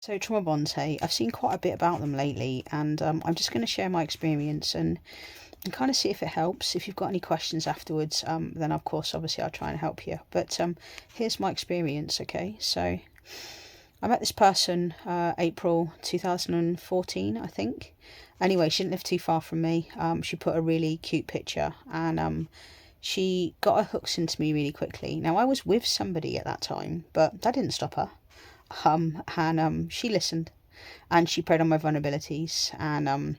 So trauma bonds, hey, I've seen quite a bit about them lately, and I'm just going to share my experience and kind of see if it helps. If you've got any questions afterwards, then of course, obviously, I'll try and help you. But here's my experience, okay? So I met this person April 2014, I think. Anyway, she didn't live too far from me. She put a really cute picture, and she got her hooks into me really quickly. Now, I was with somebody at that time, but that didn't stop her. And she listened, and she preyed on my vulnerabilities, and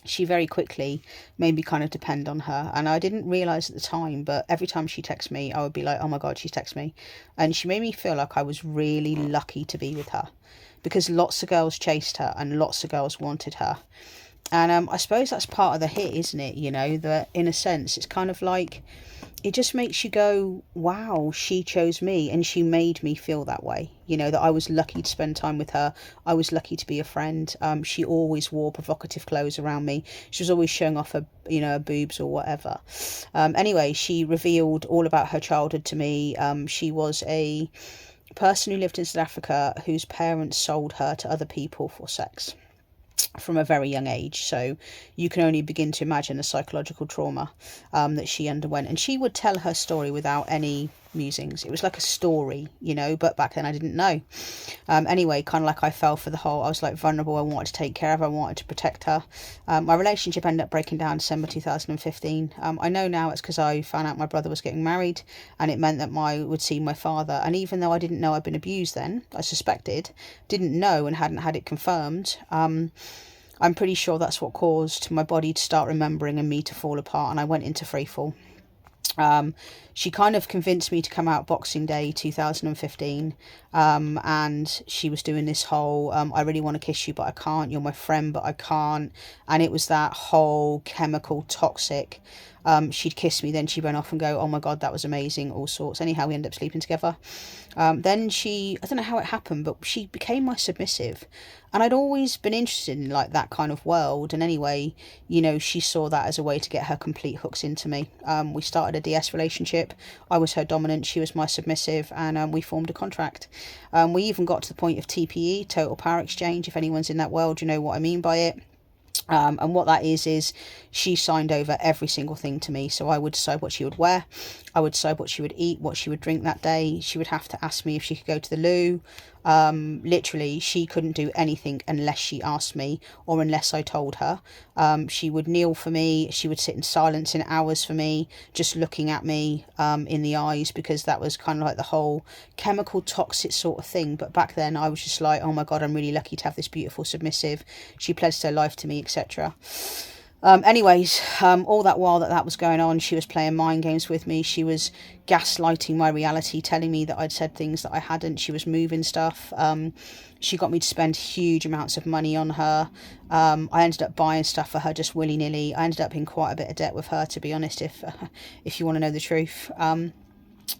she very quickly made me kind of depend on her. And I didn't realize at the time, but every time she texted me, I would be like, oh my god, she's texted me. And she made me feel like I was really lucky to be with her, because lots of girls chased her and lots of girls wanted her. And I suppose that's part of the hit, isn't it? You know, that in a sense it's kind of like, it just makes you go, wow, she chose me and she made me feel that way. You know, that I was lucky to spend time with her. I was lucky to be a friend. She always wore provocative clothes around me. She was always showing off her, her boobs or whatever. Anyway, she revealed all about her childhood to me. She was a person who lived in South Africa whose parents sold her to other people for sex from a very young age. So you can only begin to imagine the psychological trauma that she underwent. And she would tell her story without any musings. It was like a story, but back then I didn't know. Anyway, kind of like I fell for the whole, I was like vulnerable, I wanted to take care of her, I wanted to protect her. My relationship ended up breaking down December 2015. I know now it's because I found out my brother was getting married, and it meant that I would see my father. And even though I didn't know I'd been abused then, I suspected, didn't know and hadn't had it confirmed, I'm pretty sure that's what caused my body to start remembering and me to fall apart, and I went into freefall. She kind of convinced me to come out Boxing Day 2015, and she was doing this whole, I really want to kiss you but I can't, you're my friend but I can't, and it was that whole chemical toxic, she'd kiss me, then she'd run off and go, oh my god, that was amazing, all sorts. Anyhow, we ended up sleeping together. Then I don't know how it happened, but she became my submissive. And I'd always been interested in like that kind of world. And anyway, she saw that as a way to get her complete hooks into me. We started a DS relationship. I was her dominant, she was my submissive, and we formed a contract. We even got to the point of TPE, total power exchange. If anyone's in that world, you know what I mean by it. And what that is she signed over every single thing to me. So I would decide what she would wear, I would decide what she would eat, what she would drink that day. She would have to ask me if she could go to the loo. Literally, she couldn't do anything unless she asked me or unless I told her. She would kneel for me. She would sit in silence in hours for me, just looking at me in the eyes, because that was kind of like the whole chemical toxic sort of thing. But back then I was just like, oh my god, I'm really lucky to have this beautiful submissive. She pledged her life to me, etc. All that while that was going on, she was playing mind games with me. She was gaslighting my reality, telling me that I'd said things that I hadn't. She was moving stuff. She got me to spend huge amounts of money on her. I ended up buying stuff for her just willy-nilly. I ended up in quite a bit of debt with her, to be honest, if you want to know the truth. And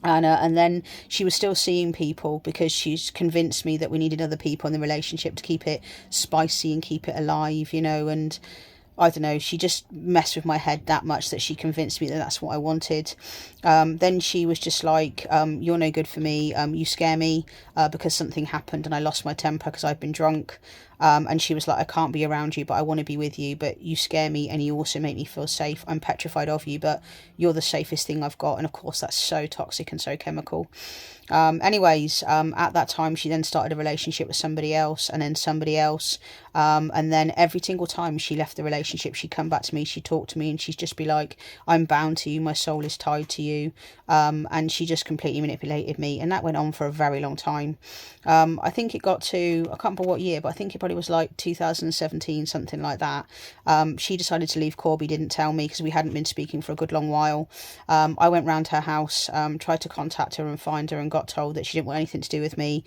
then she was still seeing people because she's convinced me that we needed other people in the relationship to keep it spicy and keep it alive, and I don't know, she just messed with my head that much that she convinced me that that's what I wanted. Then she was just like, you're no good for me, you scare me, because something happened and I lost my temper because I've been drunk. And she was like, I can't be around you, but I want to be with you, but you scare me and you also make me feel safe. I'm petrified of you, but you're the safest thing I've got. And of course, that's so toxic and so chemical. At that time, she then started a relationship with somebody else, and then somebody else. And then every single time she left the relationship, she'd come back to me, she'd talk to me, and she'd just be like, I'm bound to you, my soul is tied to you. And she just completely manipulated me. And that went on for a very long time. I think it got to, I can't remember what year, but I think it probably was like 2017, something like that. She decided to leave Corby, didn't tell me because we hadn't been speaking for a good long while. I went round her house, tried to contact her and find her, and got told that she didn't want anything to do with me.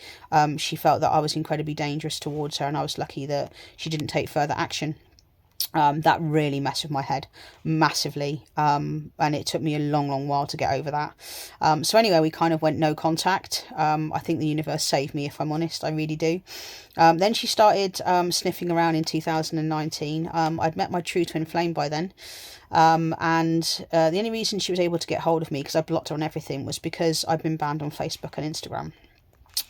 She felt that I was incredibly dangerous towards her, and I was lucky that she didn't take further action. That really messed with my head massively, and it took me a long while to get over that. So anyway, we kind of went no contact. I think the universe saved me, if I'm honest, I really do. Then she started sniffing around in 2019. I'd met my true twin flame by then. And the only reason she was able to get hold of me, because I blocked her on everything, was because I'd been banned on Facebook and Instagram.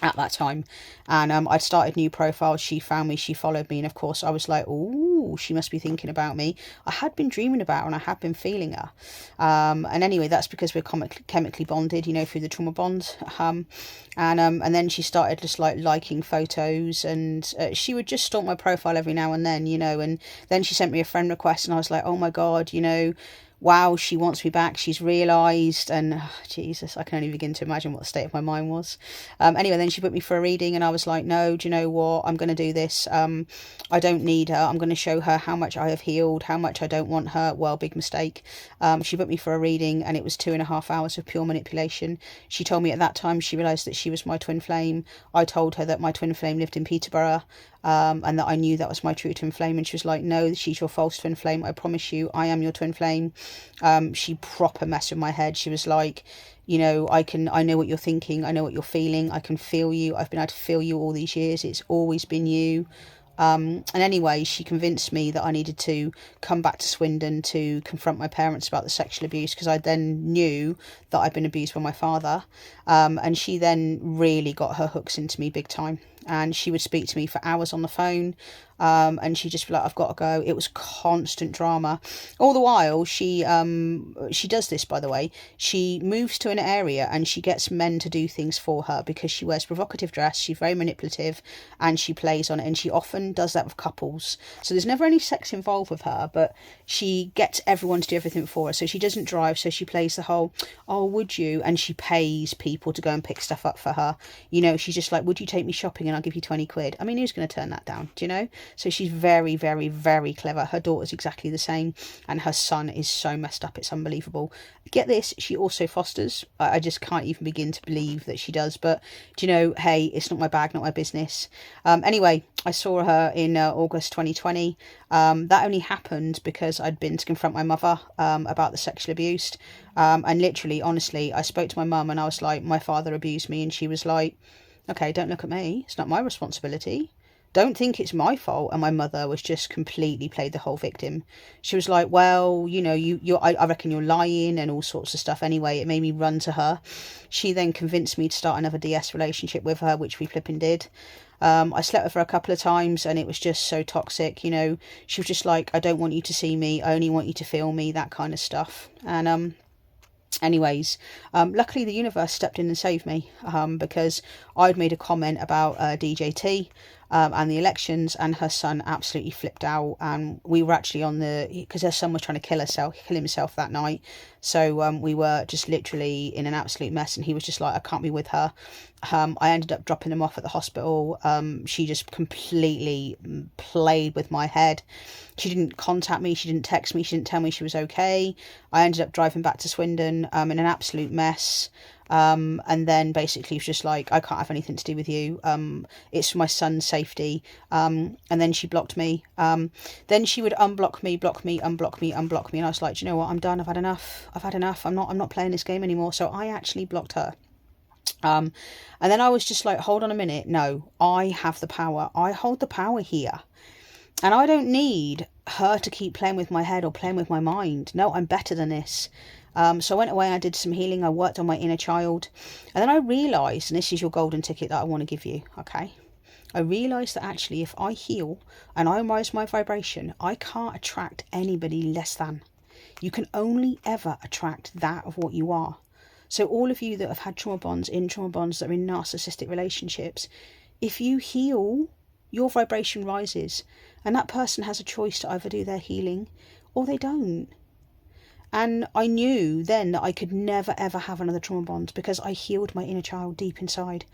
at that time. And I'd started new profiles. She found me, she followed me, and of course I was like, oh, she must be thinking about me. I had been dreaming about her and I had been feeling her. And anyway, that's because we're chemically bonded, you know, through the trauma bond. And then she started just like liking photos, and she would just stalk my profile every now and then, you know. And then she sent me a friend request, and I was like, oh my god, you know, wow, she wants me back, she's realised. And Jesus, I can only begin to imagine what the state of my mind was. Anyway, then she put me for a reading, and I was like, no, do you know what, I'm going to do this. I don't need her. I'm going to show her how much I have healed, how much I don't want her. Well, big mistake. She put me for a reading, and it was 2.5 hours of pure manipulation. She told me at that time she realised that she was my twin flame. I told her that my twin flame lived in Peterborough, and that I knew that was my true twin flame. And she was like, no, she's your false twin flame. I promise you, I am your twin flame. She proper messed with my head. She was like, you know, I know what you're thinking. I know what you're feeling. I can feel you. I've been able to feel you all these years. It's always been you. And anyway, she convinced me that I needed to come back to Swindon to confront my parents about the sexual abuse, because I then knew that I'd been abused by my father. And she then really got her hooks into me big time. And she would speak to me for hours on the phone. And she'd just be like, I've got to go. It was constant drama. All the while, she does this, by the way. She moves to an area and she gets men to do things for her because she wears provocative dress. She's very manipulative and she plays on it. And she often does that with couples. So there's never any sex involved with her, but she gets everyone to do everything for her. So she doesn't drive, so she plays the whole, oh, would you? And she pays people to go and pick stuff up for her. You know, she's just like, would you take me shopping and I'll give you 20 quid? I mean, who's going to turn that down? Do you know? So she's very, very, very clever. Her daughter's exactly the same. And her son is so messed up. It's unbelievable. Get this, she also fosters. I just can't even begin to believe that she does. But, do you know, hey, it's not my bag, not my business. Anyway, I saw her in August 2020. That only happened because I'd been to confront my mother about the sexual abuse. And literally, honestly, I spoke to my mum and I was like, my father abused me. And she was like, okay, don't look at me. It's not my responsibility. Don't think it's my fault. And my mother was just completely played the whole victim. She was like, well, you know, I reckon you're lying and all sorts of stuff. Anyway, it made me run to her. She then convinced me to start another DS relationship with her, which we flipping did. I slept with her a couple of times and it was just so toxic. You know, she was just like, I don't want you to see me. I only want you to feel me, that kind of stuff. And, anyways, luckily the universe stepped in and saved me, because I'd made a comment about DJT and the elections, and her son absolutely flipped out. And we were actually on because her son was trying to kill himself that night. So we were just literally in an absolute mess, and he was just like, I can't be with her. I ended up dropping him off at the hospital. She just completely played with my head. She didn't contact me. She didn't text me. She didn't tell me she was okay. I ended up driving back to Swindon in an absolute mess. And then basically was just like, I can't have anything to do with you. It's for my son's safety. And then she blocked me. Then she would unblock me, block me, unblock me, unblock me. And I was like, do you know what? I'm done. I've had enough. I'm not playing this game anymore. So I actually blocked her. And then I was just like, hold on a minute. No, I have the power. I hold the power here. And I don't need her to keep playing with my head or playing with my mind. No, I'm better than this. So I went away and I did some healing. I worked on my inner child. And then I realised, and this is your golden ticket that I want to give you, okay? I realised that actually if I heal and I raise my vibration, I can't attract anybody less than. You can only ever attract that of what you are. So all of you that have had trauma bonds, that are in narcissistic relationships, if you heal, your vibration rises. And that person has a choice to either do their healing or they don't. And I knew then that I could never ever have another trauma bond because I healed my inner child deep inside.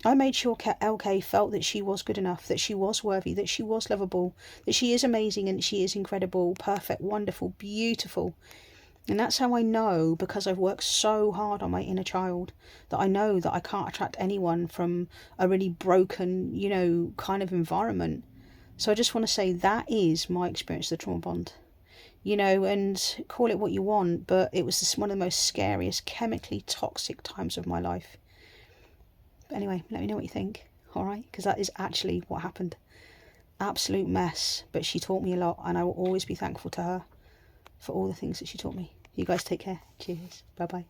I made sure LK felt that she was good enough, that she was worthy, that she was lovable, that she is amazing and she is incredible, perfect, wonderful, beautiful. And that's how I know, because I've worked so hard on my inner child, that I know that I can't attract anyone from a really broken, you know, kind of environment. So I just want to say that is my experience of the trauma bond. You know, and call it what you want, but it was one of the most scariest, chemically toxic times of my life. But anyway, let me know what you think, all right? Because that is actually what happened. Absolute mess, but she taught me a lot, and I will always be thankful to her for all the things that she taught me. You guys take care. Cheers. Bye-bye.